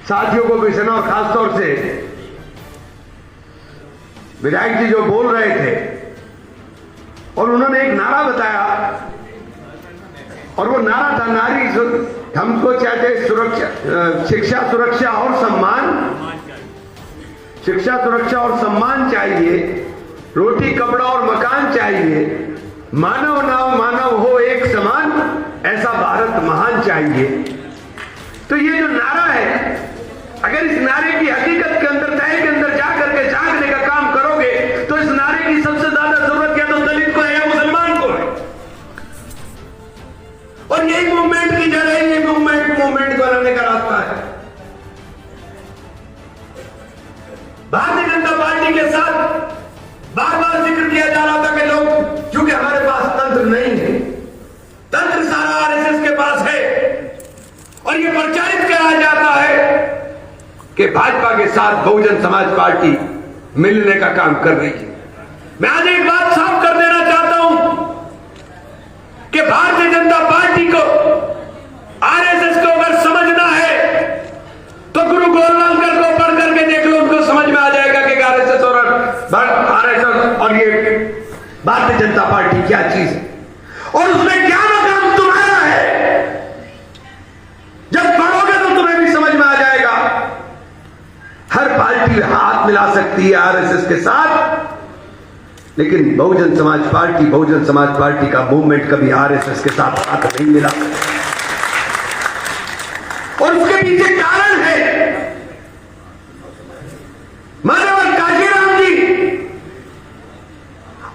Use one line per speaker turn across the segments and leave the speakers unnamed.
साथियों को भी सुना और खासतौर से विधायक जी जो बोल रहे थे और उन्होंने एक नारा बताया और वो नारा था नारी हमको चाहते सुरक्षा, शिक्षा सुरक्षा और सम्मान, शिक्षा सुरक्षा और सम्मान चाहिए, रोटी कपड़ा और मकान चाहिए, मानव नाम मानव हो एक समान, ऐसा भारत महान चाहिए। तो ये जो नारा है, अगर इस नारे की हकीकत के अंदर तय के अंदर जाकर के झांकने का काम करोगे तो इस नारे की सबसे ज्यादा जरूरत क्या तो दलित को है या मुसलमान को है। और यही मूवमेंट की जड़ है, ये मूवमेंट को लाने का रास्ता है। भारतीय जनता पार्टी के साथ बार बार जिक्र किया जा रहा था कि लोग, चूंकि हमारे पास तंत्र नहीं है, तंत्र सारा आरएसएस के पास है और ये प्रचारित कराया जाता है कि भाजपा के साथ बहुजन समाज पार्टी मिलने का काम कर रही है। मैं आज एक बात साफ कर देना चाहता हूं कि भारतीय जनता पार्टी को, आरएसएस को अगर समझना है तो गुरु गोरलंकर को पढ़ करके देख लो, उनको समझ में आ जाएगा कि आरएसएस और ये भारतीय जनता पार्टी क्या चीज है और उसमें क्या मकाम तुम्हारा है। जब पढ़ोगे तो तुम्हें भी समझ में आ जाएगा। हर पार्टी हाथ मिला सकती है आरएसएस के साथ, लेकिन बहुजन समाज पार्टी का मूवमेंट कभी आरएसएस के साथ हाथ नहीं मिला। और उसके पीछे कारण है, मानव काशीराम जी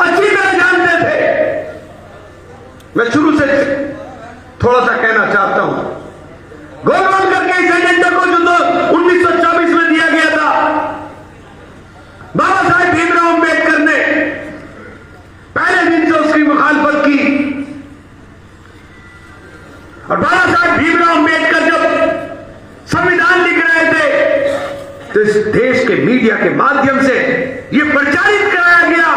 अच्छी तरह जानते थे। मैं शुरू से थोड़ा सा कहना चाहता हूं, गोलवलकर के इस एजेंडा को जो 1924 में दिया गया था, बाबा साहेब भीमराव अंबेडकर ने पहले दिन से उसकी मुखालफत की। और बाबा साहेब भीमराव अंबेडकर जब संविधान लिख रहे थे तो इस देश के मीडिया के माध्यम से यह प्रचारित कराया गया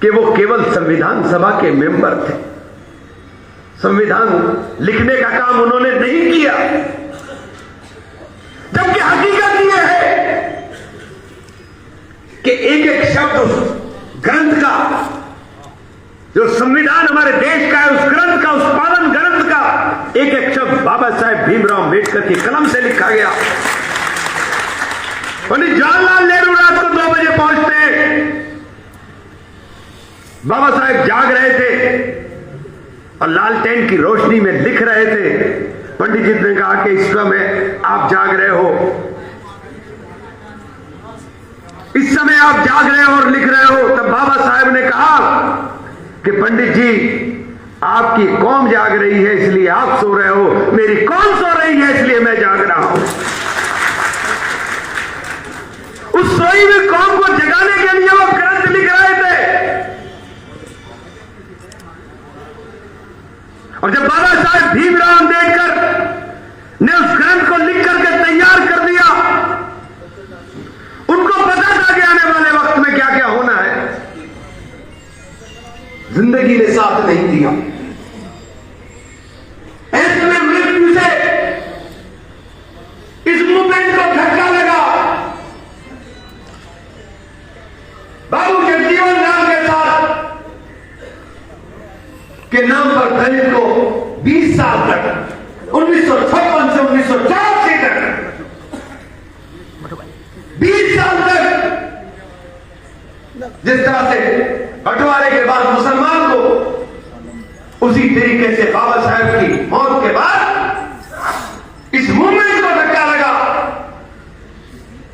कि वो केवल संविधान सभा के मेंबर थे, संविधान लिखने का काम उन्होंने नहीं किया। जबकि हकीकत यह है कि एक एक शब्द उस ग्रंथ का, जो संविधान हमारे देश का है, उस ग्रंथ का, उस पावन ग्रंथ का एक एक शब्द बाबा साहेब भीमराव अंबेडकर की कलम से लिखा गया। पंडित जवाहरलाल नेहरू रात को 2 बजे पहुंचते हैं, बाबा साहेब जाग रहे थे और लालटेन की रोशनी में लिख रहे थे। पंडित जी ने कहा कि इस समय आप जाग रहे हो, इस समय आप जाग रहे हो और लिख रहे हो। तब बाबा साहेब ने कहा कि पंडित जी, आपकी कौम जाग रही है इसलिए आप सो रहे हो, मेरी कौम सो रही है इसलिए मैं जाग रहा हूं। उस सोई हुई कौम को जगाने के लिए वो ग्रंथ लिख रहे थे। और जब बाबा साहेब भीमराव अंबेडकर ने उस ग्रंथ को लिख करके तैयार कर दिया, उनको पता था कि आने वाले वक्त में क्या क्या होना है। जिंदगी ने साथ नहीं दिया। ऐसे में मृत्यु से इस मूवमेंट को धक्का लगा। बाबू जगजीवन राम के साथ के नाम पर दलित को 20 साल तक, 1956 से 1984 तक 20 साल तक, जिस तरह से बंटवारे के बाद मुसलमान को, उसी तरीके से बाबा साहेब की मौत के बाद इस मूवमेंट को धक्का लगा।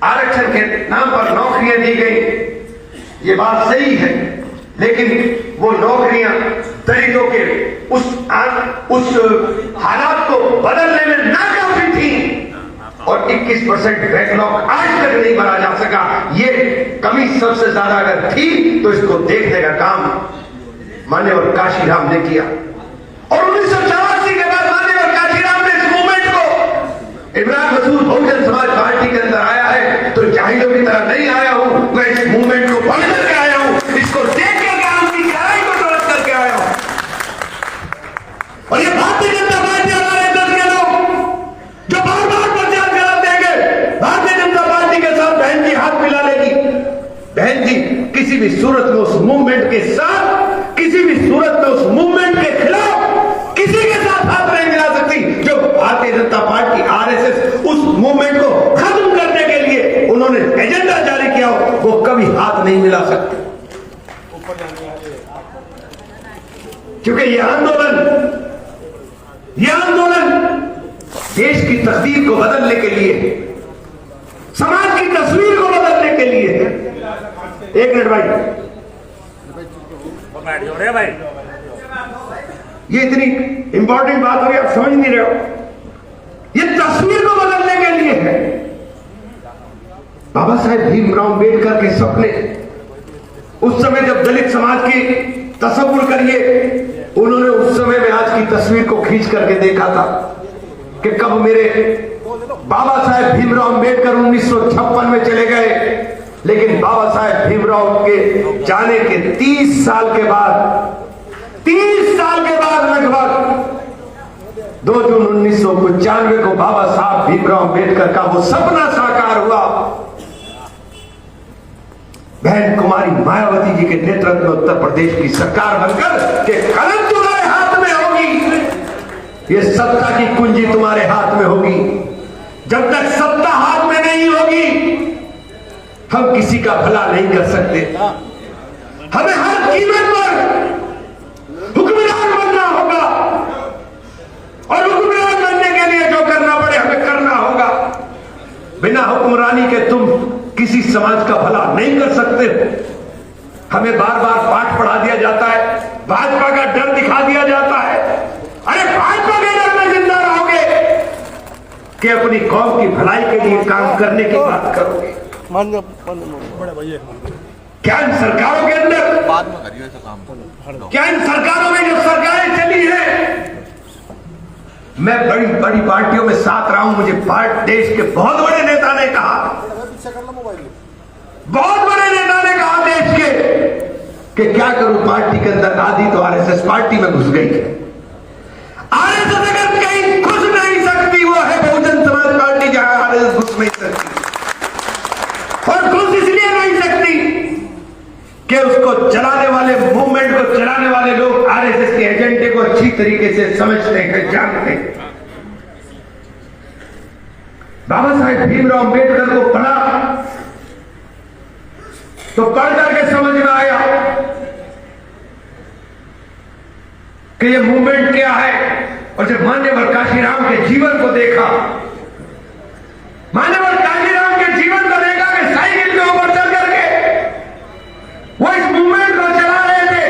आरक्षण के नाम पर नौकरियां दी गई, ये बात सही है, लेकिन वो नौकरियां दलितों के उस हालात को बदलने में नाकाफी थी और 21% बैकलॉग आज तक नहीं भरा जा सका। ये कमी सबसे ज्यादा अगर थी तो इसको देखने का काम मान्यवर काशीराम ने किया। और 1984 के बाद मान्यवर काशीराम ने इस मूवमेंट को, इमरान मसूद बहुजन समाज पार्टी के अंदर आया है तो जाहिलों की तरह नहीं आया हूं, मैं इस मूवमेंट को पढ़ करके आया हूं, इसको देख करके आया हूं, इसकी गहराई को समझ करके आया हूं। और ये भारतीय जनता पार्टी हमारे दल के लोग जो बार बार किसी भी सूरत में उस मूवमेंट के साथ, किसी भी सूरत में उस मूवमेंट के खिलाफ किसी के साथ हाथ नहीं मिला सकती। जो भारतीय जनता पार्टी आरएसएस उस मूवमेंट को खत्म करने के लिए उन्होंने एजेंडा जारी किया हो, वो कभी हाथ नहीं मिला सकते, क्योंकि यह आंदोलन देश की तकदीर को बदलने के लिए, समाज की तस्वीर को बदलने के लिए है। एक मिनट भाई, ये इतनी इंपॉर्टेंट बात हो गई, आप समझ नहीं रहे हो। ये तस्वीर को बदलने के लिए है। बाबा साहेब भीमराव अम्बेडकर के सपने, उस समय जब दलित समाज की तस्वीर करिए, उन्होंने उस समय में आज की तस्वीर को खींच करके देखा था कि कब मेरे बाबा साहेब भीमराव अम्बेडकर 1956 में चले गए, लेकिन बाबा साहेब भीमराव के जाने के 30 साल के बाद लगभग 2 जून 1995 को बाबा साहब भीमराव अम्बेडकर का वो सपना साकार हुआ। बहन कुमारी मायावती जी के नेतृत्व में उत्तर प्रदेश की सरकार बनकर के कलम तुम्हारे हाथ में होगी, ये सत्ता की कुंजी तुम्हारे हाथ में होगी। जब तक सत्ता हाथ में नहीं होगी, हम किसी का भला नहीं कर सकते। हमें हर कीमत पर हुक्मरान बनना होगा, और हुक्मरान बनने के लिए जो करना पड़े हमें करना होगा। बिना हुक्मरानी के तुम किसी समाज का भला नहीं कर सकते हो। हमें बार बार पाठ पढ़ा दिया जाता है, भाजपा का डर दिखा दिया जाता है। अरे भाजपा के डर में जिंदा रहोगे कि अपनी कौम की भलाई के लिए काम करने की बात करोगे? क्या इन सरकारों के अंदर, क्या इन सरकारों में जो सरकारें चली है, मैं बड़ी बड़ी पार्टियों में साथ रहा हूं, मुझे देश के बहुत बड़े नेता ने कहा, देश के कि क्या करूं, पार्टी के अंदर आधी तो आरएसएस पार्टी में घुस गई है। आरएसएस अगर कहीं घुस नहीं सकती, वो है बहुजन समाज पार्टी, जहां आरएसएस घुस नहीं सकती। और घुस इसलिए नहीं सकती कि उसको चलाने वाले, मूवमेंट को चलाने वाले लोग आरएसएस के एजेंडे को अच्छी तरीके से समझते हैं, जानते हैं। बाबा साहेब भीमराव अम्बेडकर को पढ़ा तो पढ़ करके समझ में आया कि ये मूवमेंट क्या है। और जब मान्यवर काशीराम के जीवन को देखा, मान्यवर काशीराम के जीवन को देखा कि साइकिल के ऊपर चल करके वो इस मूवमेंट को चला रहे थे,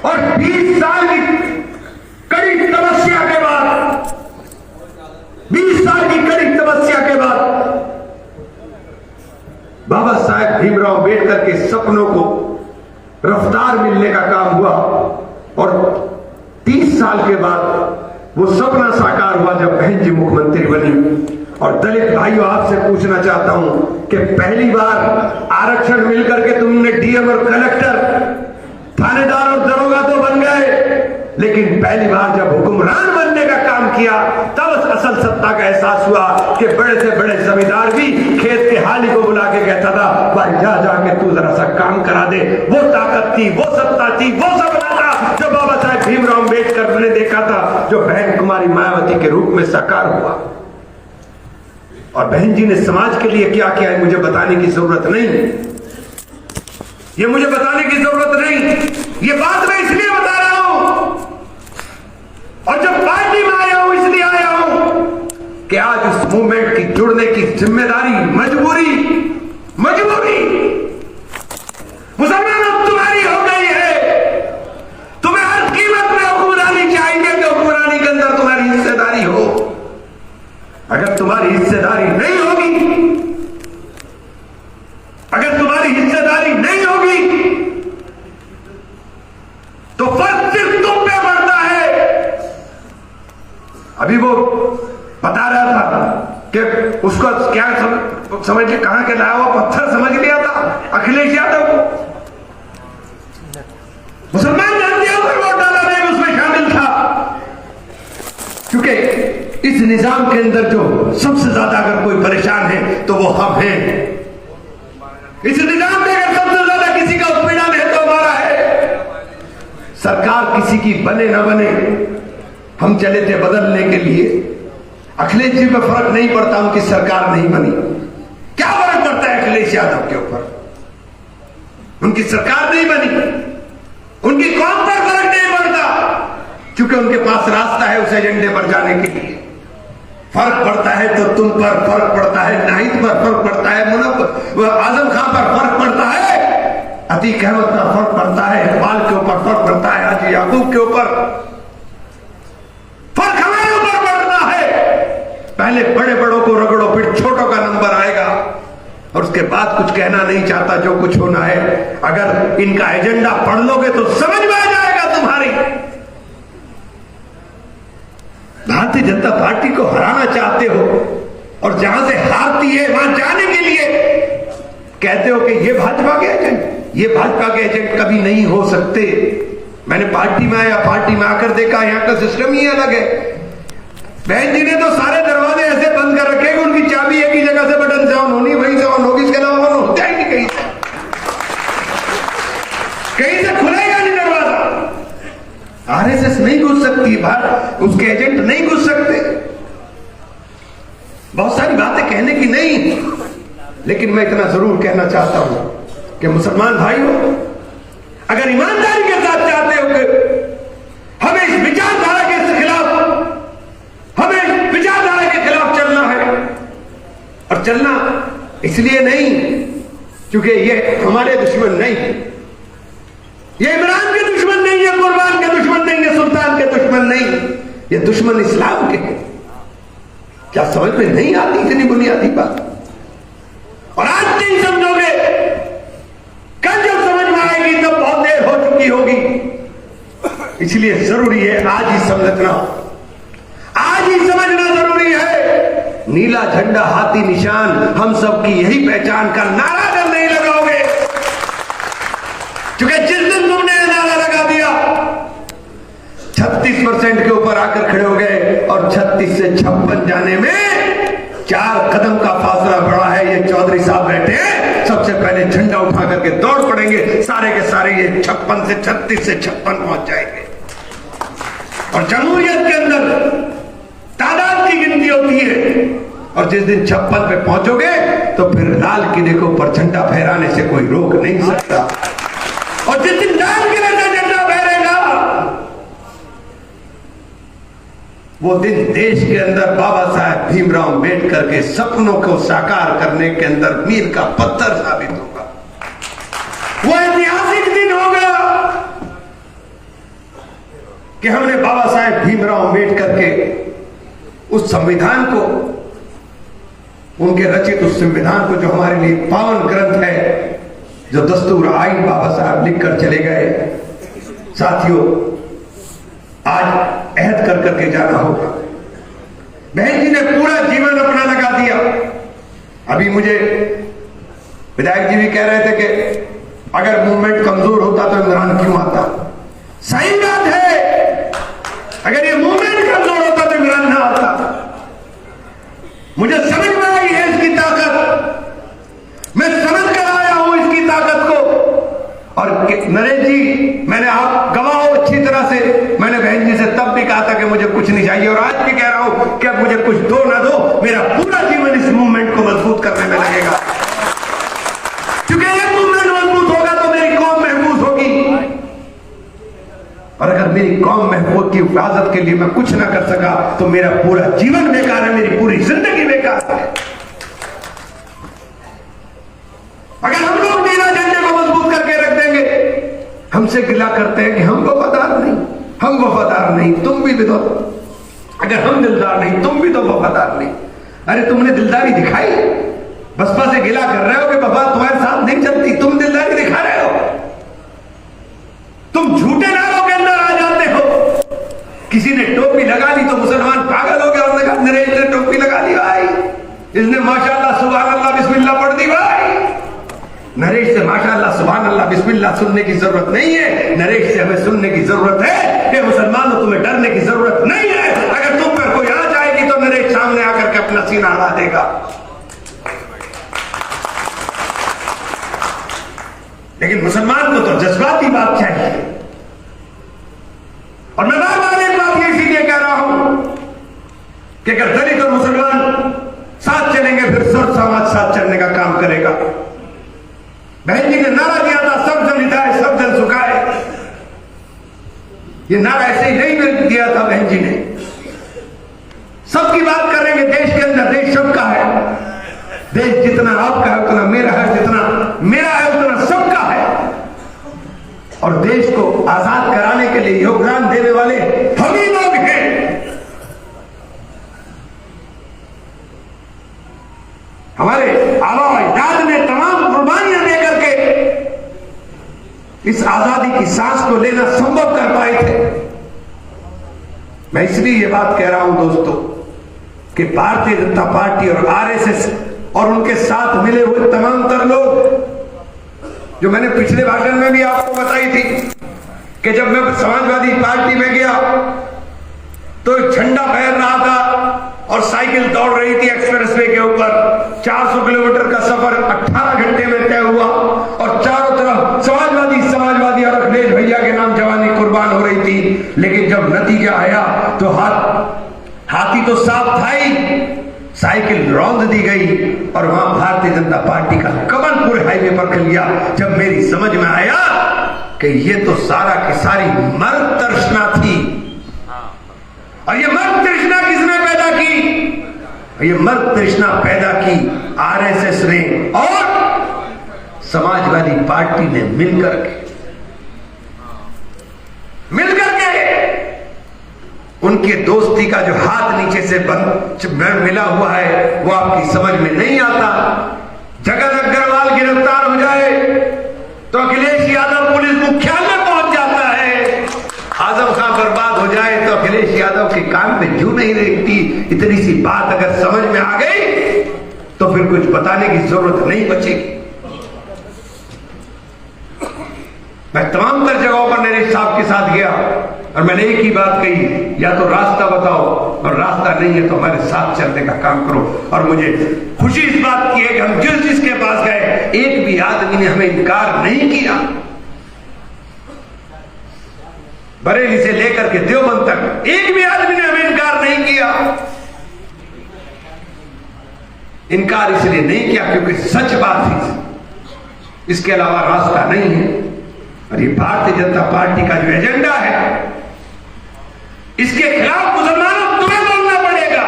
और 20 साल की कड़ी तपस्या के बाद, 20 साल की कड़ी तपस्या के बाद बाबा साहेब भीमराव अम्बेडकर के सपनों को रफ्तार मिलने का काम हुआ। और 30 साल के बाद वो सपना साकार हुआ जब बहन जी मुख्यमंत्री बनी। और दलित भाइयों, आपसे पूछना चाहता हूं कि पहली बार आरक्षण मिलकर के तुमने डीएम और कलेक्टर, थानेदार और दरोगा तो बन गए, लेकिन पहली बार जब हुक्मरान बनने का काम किया, तब असल सत्ता का एहसास हुआ कि बड़े से बड़े जमींदार भी खेत के हाली को बुला के कहता था, भाई जा जाके तू जरा सा काम करा दे। वो ताकत थी, वो सत्ता थी, वो सपना था जो बाबा साहेब भीमराव अम्बेडकर ने देखा था, जो बहन कुमारी मायावती के रूप में साकार हुआ। और बहन जी ने समाज के लिए क्या किया है मुझे बताने की जरूरत नहीं, ये मुझे बताने की जरूरत नहीं। ये बात मैं इसलिए बता रहा हूं, और जब पार्टी में आया हूं इसलिए आया हूं कि आज इस मूवमेंट की जुड़ने की जिम्मेदारी, मजबूरी मुसलमानों तुम्हारी हो गई है। तुम्हें हर कीमत में हुक्मरानी चाहिए कि हुक्मरानी के अंदर तुम्हारी हिस्सेदारी हो। अगर तुम्हारी हिस्सेदारी नहीं होगी, तो फर्क सिर्फ तुम पे पड़ता है। अभी वो बता रहा था कि उसको क्या समझ के कहां के लाया हुआ पत्थर समझ लिया था अखिलेश यादव को। मुसलमान जानते हो वोट डाला नहीं, उसमें शामिल था, क्योंकि इस निजाम के अंदर जो सबसे ज्यादा अगर कोई परेशान है तो वो हम हैं। इस निजाम में अगर सबसे ज्यादा किसी का उत्पीड़न सरकार किसी की बने ना बने, हम चले थे बदलने के लिए। अखिलेश जी पे फर्क नहीं पड़ता उनकी सरकार नहीं बनी, क्या फर्क पड़ता है अखिलेश यादव के ऊपर? उनकी सरकार नहीं बनी, उनकी कौम पर फर्क नहीं पड़ता, क्योंकि उनके पास रास्ता है उस एजेंडे पर जाने के लिए। फर्क पड़ता है तो तुम पर फर्क पड़ता है, नाहिद पर फर्क पड़ता है, आजम खान पर फर्क पड़ता है, अतीक अहमद पर फर्क पड़ता है, इकबाल के ऊपर फर्क पड़ता है, हाजी याकूब के ऊपर फर्क हमारे ऊपर पड़ता है। पहले बड़े बड़ों को रगड़ो, फिर छोटों का नंबर आएगा। और उसके बाद कुछ कहना नहीं चाहता, जो कुछ होना है। अगर इनका एजेंडा पढ़ लोगे तो समझ में आ जाएगा तुम्हारी। भारतीय जनता पार्टी को हराना चाहते हो और जहां से हारती है वहां जाने के लिए कहते हो कि ये भाजपा के एजेंट, ये भाजपा के एजेंट कभी नहीं हो सकते। मैंने पार्टी में आया, पार्टी में आकर देखा यहां का सिस्टम ही अलग है। बहन जी ने तो सारे दरवाजे ऐसे बंद कर रखे कि उनकी चाबी एक ही जगह से बटन से ऑन होनी, वहीं से ऑन होगी, इसके अलावा ऑन होता ही नहीं। कहीं से खुलेगा नहीं दरवाजा। आरएसएस नहीं घुस सकती बाहर, उसके एजेंट नहीं घुस सकते। बहुत सारी बातें कहने की नहीं, लेकिन मैं इतना जरूर कहना चाहता हूं कि मुसलमान भाइयों, अगर ईमानदारी के साथ चाहते हो कि हमें इस विचारधारा के खिलाफ, हमें इस विचारधारा के खिलाफ चलना है, और चलना इसलिए नहीं क्योंकि ये हमारे दुश्मन नहीं है, ये इमरान के दुश्मन नहीं है, कुर्बान के दुश्मन नहीं है, सुल्तान के दुश्मन नहीं, ये दुश्मन इस्लाम के हैं। क्या समझ में नहीं आती इतनी बुनियादी बात? और आज नहीं समझोगे, कल जब समझ में आएगी तब बहुत देर हो चुकी होगी। इसलिए जरूरी है आज ही समझना, आज ही समझना जरूरी है। नीला झंडा हाथी निशान हम सबकी यही पहचान का नारा जब नहीं लगाओगे, क्योंकि जिस दिन तुमने नारा लगा दिया 36% के ऊपर आकर खड़े हो गए और 36 से 56 जाने में 4 कदम का फासला बढ़ा है। ये चौधरी साहब बैठे हैं, सबसे पहले झंडा उठा करके दौड़ पड़ेंगे, सारे के सारे ये 56 से 36 से 56 पहुंच जाएंगे। और जमहूरियत के अंदर तादाद की गिनती होती है, और जिस दिन 56 पे पहुंचोगे तो फिर लाल किले को पर झंडा फहराने से कोई रोक नहीं सकता। और जिस दिन लाल किले से झंडा फहरेगा वो दिन देश के अंदर बाबा साहेब भीमराव अम्बेडकर के सपनों को साकार करने के अंदर मील का पत्थर साबित होगा। वो ऐतिहासिक दिन होगा कि हमने बाबा साहेब भीमराव अम्बेडकर के उस संविधान को, उनके रचित उस संविधान को, जो हमारे लिए पावन ग्रंथ है, जो दस्तूर आइन बाबा साहब लिखकर चले गए, साथियों आज अहद कर करके जाना होगा। बहन जी ने पूरा जीवन अपना लगा दिया। अभी मुझे विधायक जी भी कह रहे थे कि अगर मूवमेंट कमजोर होता तो इमरान क्यों आता। सही बात है, अगर ये मूवमेंट कमजोर होता तो इमरान ना आता। मुझे समझ में आई है इसकी ताकत, मैं समझ कर आया हूं इसकी ताकत को। और नरेश जी, मैंने आप गवाह हो अच्छी तरह से, मैंने बहन जी से तब भी कहा था कि मुझे कुछ नहीं चाहिए, और आज भी कह रहा हूं कि अब मुझे कुछ दो ना दो, मेरा पूरा जीवन इस मूवमेंट को मजबूत करने में लगेगा। क्योंकि एक मूवमेंट मजबूत होगा तो मेरी कौम महफूज होगी, और अगर मेरी कौम महफूज की हिफाजत के लिए मैं कुछ ना कर सका तो मेरा पूरा जीवन बेकार है, मेरी पूरी जिंदगी बेकार है। अगर हम लोग नीला झंडे को मजबूत करके रख देंगे, हमसे गिला करते हैं कि हम वफादार नहीं, हम वफादार नहीं, तुम भी दो। अगर हम दिलदार नहीं, तुम भी तो वफादार नहीं। अरे तुमने दिलदारी दिखाई, बसपा से गिला कर रहे हो कि बाबा तुम्हारे साथ नहीं चलती, तुम दिलदारी दिखा रहे हो। तुम झूठे नारों के अंदर आ जाते हो। किसी ने टोपी लगा ली तो मुसलमान पागल हो गया, उसने कहा नरेश ने टोपी लगा ली भाई, इसने माशाअल्लाह सुभान अल्लाह बिस्मिल्लाह पढ़ दी भाई। नरेश से माशाअल्लाह सुभान अल्लाह बिस्मिल्लाह सुनने की जरूरत नहीं है, नरेश से हमें सुनने की जरूरत है कि मुसलमानों तुम्हें डरने की जरूरत नहीं है। अगर तुम पर कोई आ जाएगी तो नरेश सामने आकर के अपना सीना हला देगा। लेकिन मुसलमान को तो जज्बाती बात चाहिए। और मैं बार बार एक बात ये इसीलिए कह रहा हूं कि अगर दलित और मुसलमान साथ चलेंगे फिर सब समाज साथ चलने का काम करेगा। बहन जी ने नारा दिया था, सब जन हिताए सब जन सुखाए। ये नारा ऐसे ही नहीं दिया था बहन जी ने। सबकी बात करेंगे देश के अंदर, देश सबका है। देश जितना आपका है उतना मेरा है, जितना मेरा है उतना सबका है। और देश को आजाद कराने के लिए योगदान देने वाले हम ही लोग हैं। हमारे आबा अजदाद ने तमाम कुर्बानियां देकर के इस आजादी की सांस को लेना संभव कर पाए थे। मैं इसलिए ये बात कह रहा हूं दोस्तों कि भारतीय जनता पार्टी और आरएसएस और उनके साथ मिले हुए तमाम तर लोग, जो मैंने पिछले भाषण में भी आपको बताई थी कि जब मैं समाजवादी पार्टी में गया तो झंडा फहर रहा था और साइकिल दौड़ रही थी एक्सप्रेसवे के ऊपर। 400 किलोमीटर का सफर 18 घंटे में तय हुआ और चारों तरफ समाजवादी और अखिलेश भैया के नाम जवानी कुर्बान हो रही थी। लेकिन जब नतीजा आया तो हाथी तो साफ था ही, साइकिल रौंद दी गई और वहां भारतीय जनता पार्टी का कमल पूरे हाईवे पर खिल गया। जब मेरी समझ में आया कि ये तो सारा की सारी मर्द तृष्णा थी। और ये मर्द तृष्णा किसने पैदा की? ये मर्द तृष्णा पैदा की आरएसएस ने और समाजवादी पार्टी ने मिलकर के उनके दोस्ती का जो हाथ नीचे से मिला हुआ है वो आपकी समझ में नहीं आता। जगन अग्रवाल गिरफ्तार हो जाए तो अखिलेश यादव पुलिस मुख्यालय पहुंच जाता है। आजम खान बर्बाद हो जाए तो अखिलेश यादव के कान में जू नहीं रहती। इतनी सी बात अगर समझ में आ गई तो फिर कुछ बताने की जरूरत नहीं बचेगी। मैं तमाम तर जगहों पर नरेश साहब के साथ गया और मैंने एक ही बात कही, या तो रास्ता बताओ और रास्ता नहीं है तो हमारे साथ चलने का काम करो। और मुझे खुशी इस बात की है कि हम जिसके पास गए एक भी आदमी ने हमें इनकार नहीं किया। बरेली से लेकर के देवबंद तक एक भी आदमी ने हमें इनकार नहीं किया। इनकार इसलिए नहीं किया क्योंकि सच बात थी, इसके अलावा रास्ता नहीं है। और ये भारतीय जनता पार्टी का जो एजेंडा है इसके खिलाफ मुसलमानों तुम्हें बोलना पड़ेगा।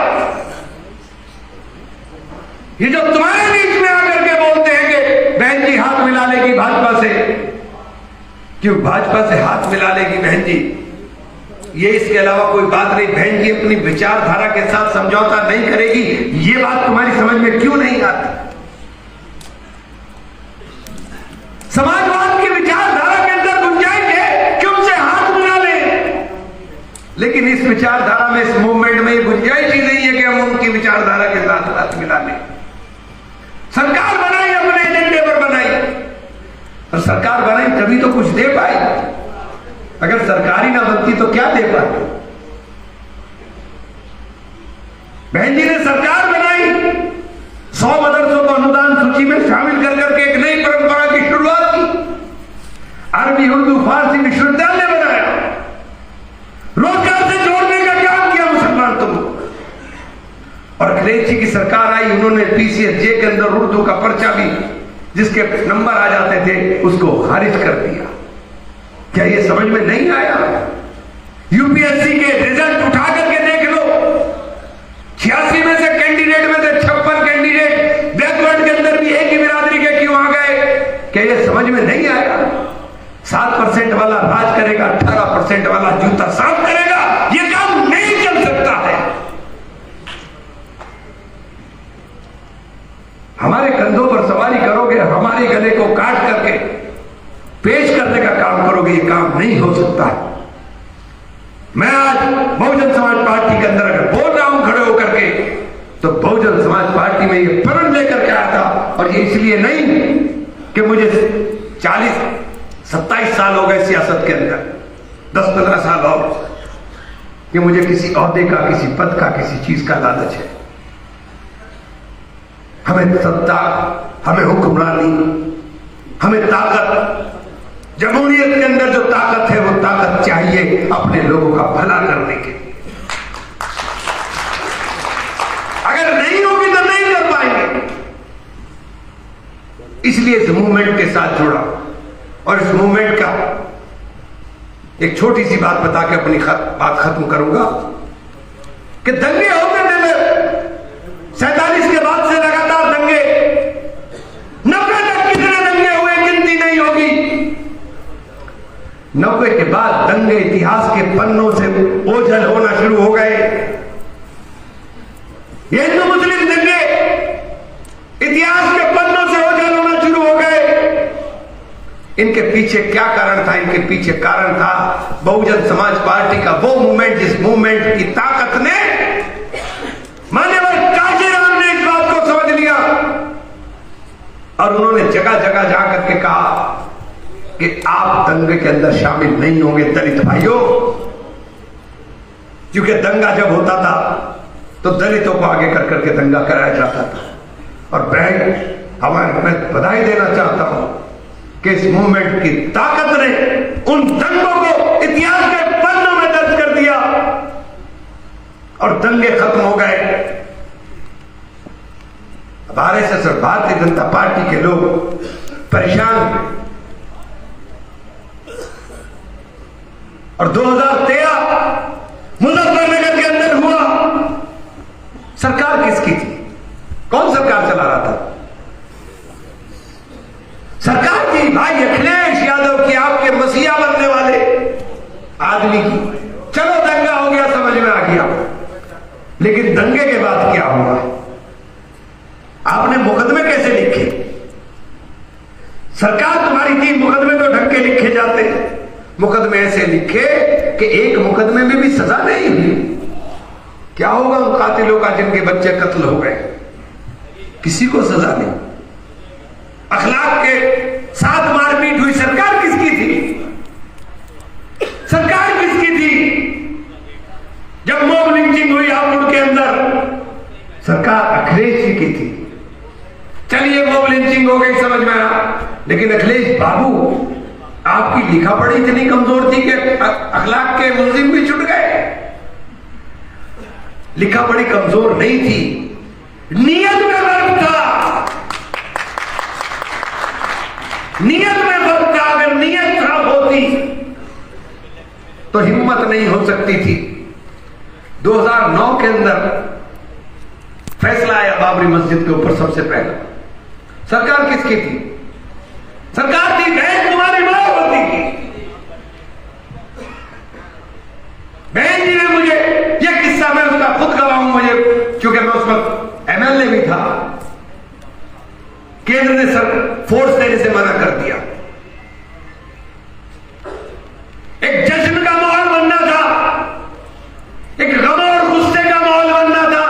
ये जो तुम्हारे बीच में आकर के बोलते हैं कि बहन जी हाथ मिला लेगी भाजपा से, क्यों भाजपा से हाथ मिला लेगी बहन जी, ये इसके अलावा कोई बात नहीं। बहन जी अपनी विचारधारा के साथ समझौता नहीं करेगी, ये बात तुम्हारी समझ में क्यों नहीं आती? समाजवाद की विचारधारा के अंदर गुंजाइश है कि उनसे हाथ मिला ले, लेकिन इस विचारधारा में, इस मूवमेंट में ये गुंजाइश ही नहीं है कि हम उनकी विचारधारा के साथ हाथ मिला लें। सरकार बनाई, अपने एजेंडे पर बनाई, और सरकार बनाई तभी तो कुछ दे पाई। अगर सरकारी ना बनती तो क्या दे पाती? बहन जी ने सरकार बनाई, 100 मदरसों को अनुदान सूची में शामिल कर करके एक नई परंपरा की शुरुआत की। अरबी, उर्दू, फारसी विश्वविद्यालय बनाया, रोजगार से जोड़ने का काम किया मुसलमान तुम। और अखिलेश जी की सरकार आई, उन्होंने पीसीएसजे के अंदर उर्दू का पर्चा भी जिसके नंबर आ जाते थे उसको खारिज कर दिया। क्या ये समझ में नहीं आया? यूपीएससी के रिजल्ट उठा करके देख लो, 86 में से कैंडिडेट में से 56 कैंडिडेट बैकवर्ड के अंदर भी एक ही बिरादरी के क्यों आ गए? क्या ये समझ में नहीं आया? 7% वाला राज करेगा, 18% वाला जूता साफ करेगा, ये काम नहीं चल सकता है। हमारे कंधों पर सवारी करोगे, हमारे गले को काट करके पेश करने का काम करोगे, ये काम नहीं हो सकता है। मैं आज बहुजन समाज पार्टी के अंदर अगर बोल रहा हूं खड़े होकर के, तो बहुजन समाज पार्टी में ये प्रण लेकर के आया था। और ये इसलिए नहीं कि मुझे 40-27 साल हो गए सियासत के अंदर, 10-15 साल और, कि मुझे किसी ओहदे का, किसी पद का, किसी चीज का लालच है। हमें सत्ता, हमें हुक्मरानी, हमें ताकत, जमहूरियत के अंदर जो ताकत है वो ताकत चाहिए अपने लोगों का भला करने के लिए। अगर नहीं होगी तो नहीं कर पाएंगे। इसलिए इस मूवमेंट के साथ जुड़ा और इस मूवमेंट का एक छोटी सी बात बता के अपनी बात खत्म करूंगा कि दंगे होते थे 47 के बाद से लगातार दंगे, 90 तक कितने दंगे हुए गिनती नहीं होगी। 90 के बाद दंगे इतिहास के पन्नों से ओझल होना शुरू हो गए। ये हिंदू मुस्लिम दंगे इतिहास के पन्नों से ओझल होना शुरू हो गए। इनके पीछे क्या कारण था? इनके पीछे कारण था बहुजन समाज पार्टी का वो मूवमेंट जिस मूवमेंट की ताकत ने मान्यवर काशीराम ने इस बात को समझ लिया और उन्होंने जगह जगह जाकर के कहा कि आप दंगे के अंदर शामिल नहीं होंगे दलित भाइयों, क्योंकि दंगा जब होता था तो दलितों को आगे कर करके दंगा कराया जाता था। और मैं बधाई देना चाहता हूं कि इस मूवमेंट की ताकत ने उन दंगों को इतिहास के पन्नों में दर्ज कर दिया और दंगे खत्म हो गए। अब आरएसएस और भारतीय जनता पार्टी के लोग परेशान हुए और 2013 मुजफ्फरनगर के अंदर हुआ। सरकार किसकी थी? कौन सरकार चला रहा था? सरकार थी भाई अखिलेश यादव की, आपके मसीहा बनने वाले आदमी की। चलो दंगा हो गया, समझ में आ गया, लेकिन दंगे के बाद क्या हुआ? आपने मुकदमे कैसे लिखे? सरकार तुम्हारी थी, मुकदमे तो ढंग के लिखे जाते। मुकदमे ऐसे लिखे कि एक मुकदमे में भी सजा नहीं हुई। क्या होगा उन कातिलों का जिनके बच्चे कत्ल हो गए? किसी को सजा नहीं। अखलाक के साथ मारपीट हुई। सरकार किसकी थी? सरकार किसकी थी? जब मॉब लिंचिंग हुई हापुड़ के अंदर, सरकार अखिलेश जी की थी। चलिए मॉब लिंचिंग हो गई, समझ में आया, लेकिन अखिलेश बाबू आपकी लिखा पढ़ी इतनी कमजोर थी कि अखलाक के मुलजिम भी छुट गए। लिखा पढ़ी कमजोर नहीं थी, नियत में फर्क था। नियत में फर्क था। अगर नियत खराब होती तो हिम्मत नहीं हो सकती थी। 2009 के अंदर फैसला आया बाबरी मस्जिद के ऊपर। सबसे पहले सरकार किसकी थी? सरकार थी बहन कुमारी मायावती की। बहन जी ने मुझे यह किस्सा, मैं उसका खुद गवाऊं, मुझे क्योंकि मैं उस वक्त एमएलए भी था। केंद्र ने फोर्स देने से मना कर दिया। एक जश्न का माहौल बनना था, एक गम और गुस्से का माहौल बनना था।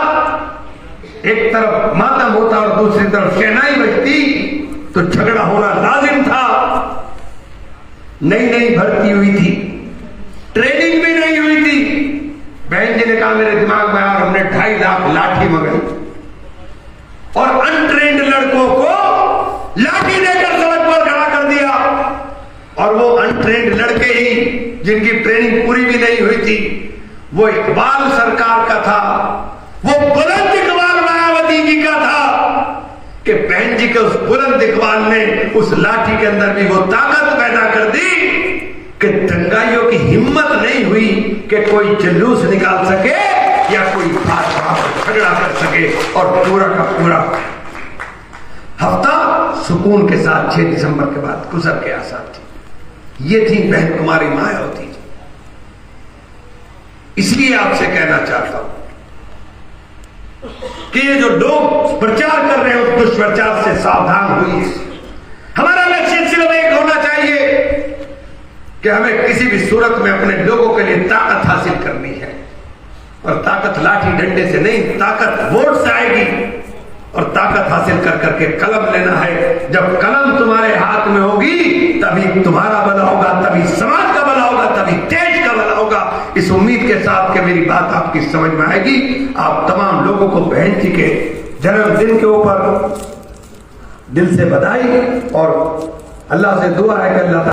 एक तरफ मातम होता और दूसरी तरफ शहनाई बजती तो झगड़ा होना लाजिम था। नई भर्ती हुई थी, ट्रेनिंग भी नहीं हुई थी। बहन जी ने कहा मेरे दिमाग में यार हमने 2.5 लाख लाठी मंगाई और अनट्रेंड लड़कों को लाठी देकर सड़क पर खड़ा कर दिया। और वो अनट्रेंड लड़के ही जिनकी ट्रेनिंग पूरी भी नहीं हुई थी, वो इकबाल सरकार का था, वो बुलंद इकबाल मायावती जी का था कि बहन जी के उस बुलंद इकबाल ने उस लाठी के अंदर भी वो ताकत पैदा कर दी कि दंगाइयों की हिम्मत नहीं हुई कि कोई जुलूस निकाल सके या कोई बात वहां पर झगड़ा कर सके। और पूरा का पूरा हफ्ता सुकून के साथ 6 दिसंबर के बाद गुजर के आसार थी। ये थी बहन कुमारी मायावती जी। इसलिए आपसे कहना चाहता हूं कि ये जो लोग प्रचार कर रहे हैं उस दुष्प्रचार से सावधान होइए। हमारा लक्ष्य सिर्फ एक होना चाहिए कि हमें किसी भी सूरत में अपने लोगों के लिए ताकत हासिल करनी है। और ताकत लाठी डंडे से नहीं, ताकत वोट से आएगी। और ताकत हासिल कर करके कलम लेना है। जब कलम तुम्हारे हाथ में होगी तभी तुम्हारा भला होगा, तभी समाज का भला होगा, तभी देश का भला होगा। इस उम्मीद के साथ कि मेरी बात आपकी समझ में आएगी, आप तमाम लोगों को बहन जी के जन्मदिन के ऊपर दिल से बधाई और अल्लाह से दुआ है कि अल्लाह